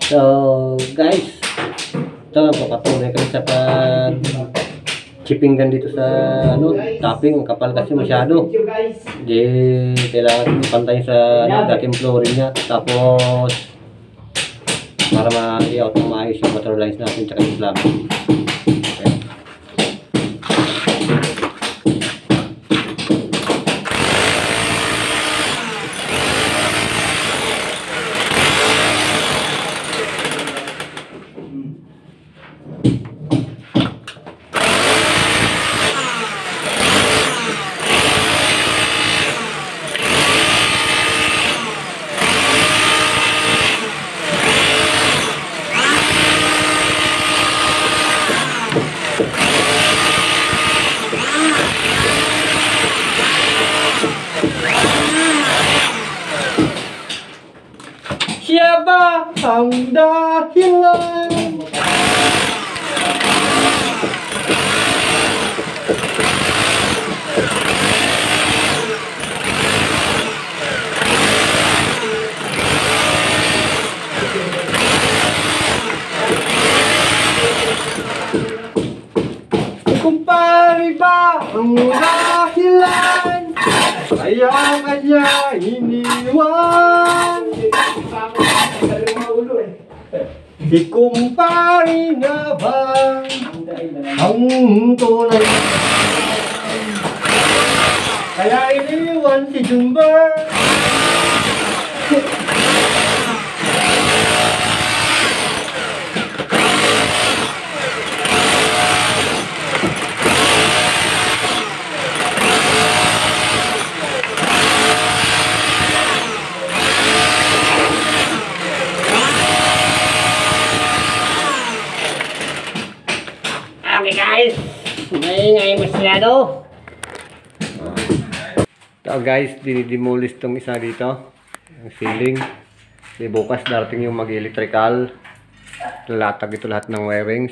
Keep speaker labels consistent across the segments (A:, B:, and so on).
A: So guys, ito papatuloy kami sa chipping gun dito sa topping. Ang kapal kasi masyado. Di kailangan pantayin sa dating flooring niya. Tapos para ma-layout ng maayos yung motor lines natin tsaka yung plug.
B: Siya ba ang dahilan? Kumpare ba ang dahilan? Kaya kanya iniwan. Si kumpare na ba ang tunay? Kaya iniwan si Jumber.
A: Okay guys, ngayon masyado. So guys, dinidemolish tong isa dito, yung ceiling. Di bukas darating yung mag-electrical. Lalatag ito lahat ng wirings.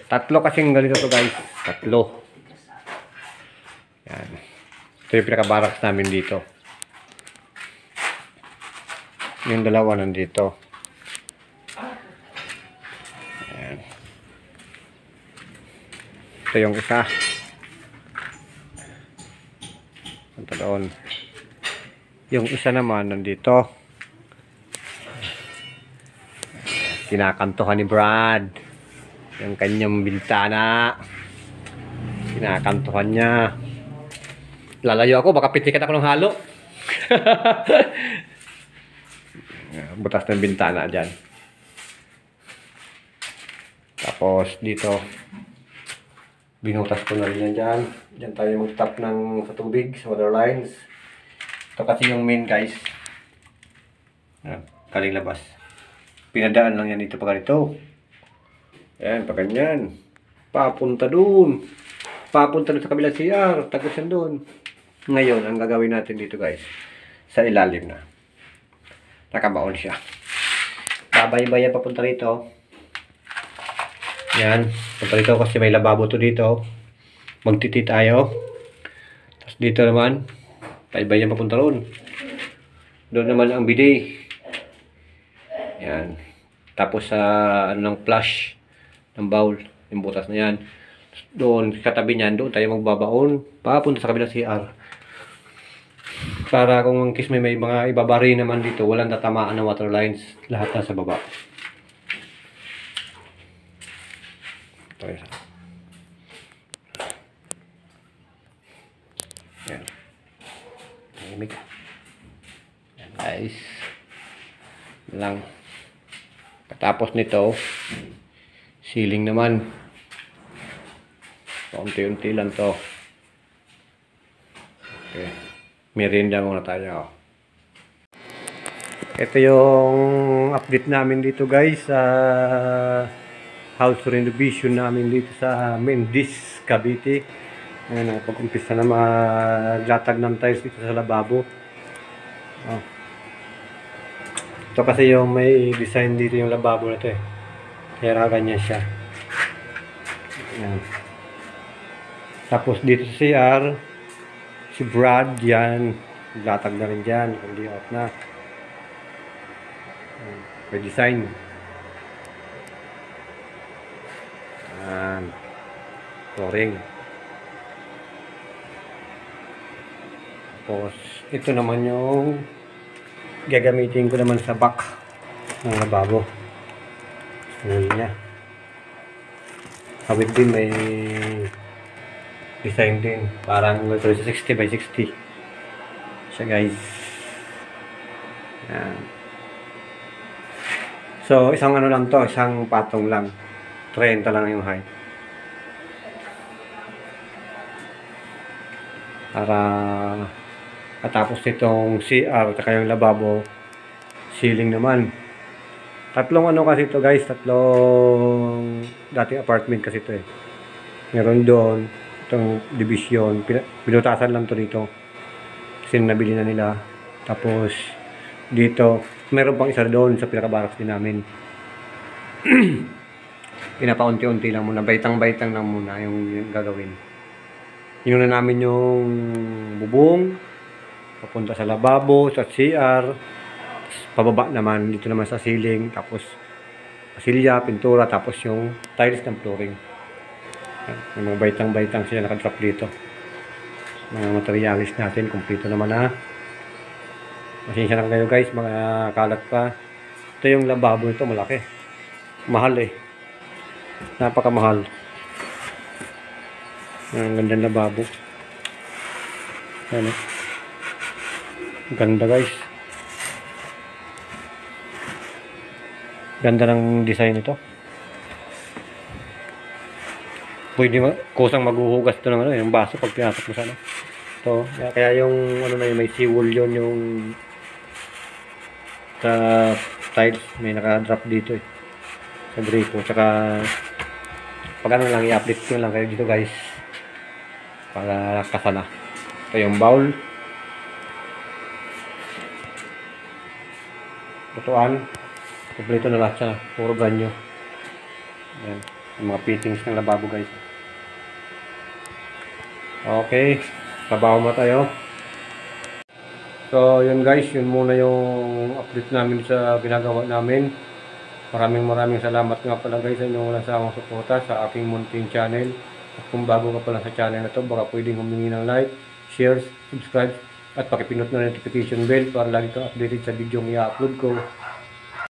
A: Tatlo kasing ganito to guys, tatlo. Yan. Ito yung pinaka-barracks namin dito. Yung dalawa nandito. Ito yung isa. Punta doon. Yung isa naman nandito. Kinakantuhan ni Brad. Yung kanyang bintana. Kinakantuhan niya. Lalayo ako, baka pitikan ako ng halo. Butas ng bintana dyan. Tapos dito binutas ko na rin yan dyan. Dyan tayo mag-tap ng sa tubig, sa water lines. Ito kasi yung main guys. Kaling labas. Pinadaan lang yan dito pa ganito. Ayan, pa ganyan. Papunta dun. Papunta dun sa kabilang CR. Tagos yan dun. Ngayon, ang gagawin natin dito guys, sa ilalim na. Nakabaon siya. Babay-bayan papunta rito. Yan, punta dito kasi may lababo to dito. Magtiti tayo. Tapos dito naman, paibayan papunta roon. Doon naman ang bidet. Yan. Tapos sa ng flush ng bowl, yung butas na yan. Doon, katabi niyan, doon tayo magbabaon. Papunta sa kabilang CR. Para kung ang kiss may mga ibabari naman dito, walang tatamaan ng water lines. Lahat na sa baba. Ito isa. Yan. Tahimik. Yan guys. Lang. Katapos nito, ceiling naman. Unti-unti lang to. Okay. Merienda muna tayo. Ito yung update namin dito guys sa house renovation namin dito sa Mendis, Cavite. Ayan, pag-umpisa na maglatag ng tiles dito sa lababo. Oh. Ito kasi yung may design dito yung lababo na ito eh. Kaya ganyan siya. Ayan. Tapos dito sa CR, si Brad yan, latag na rin dyan, hindi out na. May design. Flooring. Tapos, ito naman yung gagamitin ko naman sa back ng lababo. Ngayon niya. Hawid din, may design din. Parang ito sa 60 by 60. Siya guys. Yan. So, isang ano lang to, isang patong lang. 30 lang yung height. Para katapos nitong CR at yung lavabo, ceiling naman. Tatlong ano kasi ito guys, tatlong dating apartment kasi ito eh. Meron doon, itong division, pinutasan lang to dito. Kasi nabili na nila. Tapos dito, meron pang isa doon sa pinaka-barracks din namin. Pinapaunti-unti lang muna, baitang-baitang lang muna yung gagawin. Inuna namin yung bubong, papunta sa lababo, sa CR, pababa naman, dito naman sa ceiling, tapos pasilya, pintura, tapos yung tiles ng flooring. Yung mga baitang-baitang sila nakadrop dito. Mga materialis natin, kumpleto naman na. Pasensya lang kayo guys, mga kalat pa. Ito yung lababo ito, malaki. Mahal eh. Napakamahal. Ang ganda ng lababo. Ayan eh. Ganda guys. Ganda ng design nito. Pwede kusang maghuhugas ito ng ano, yung baso pag pinasok mo sa ano. Ito, kaya yung ano na yun, may seawall yun yung sa tiles, may naka-drop dito eh. Sa gripo, tsaka pag ano lang, i-update ko lang kayo dito guys. Para kasana. Ito yung bowl. Lutuan. Kompleto na lahat siya. Puro ganyo. Ayan. Yung mga fittings ng lababo guys. Okay. Trabaho mo tayo. So yun guys. Yun muna yung update namin sa ginagawa namin. Maraming salamat nga pala guys sa inyong walang sawang suporta sa aking munting channel. At kung bago ka pala sa channel na to, baka pwedeng humingi ng like, share, subscribe, at pakipindot na notification bell para lagi kang updated sa video yung i-upload ko.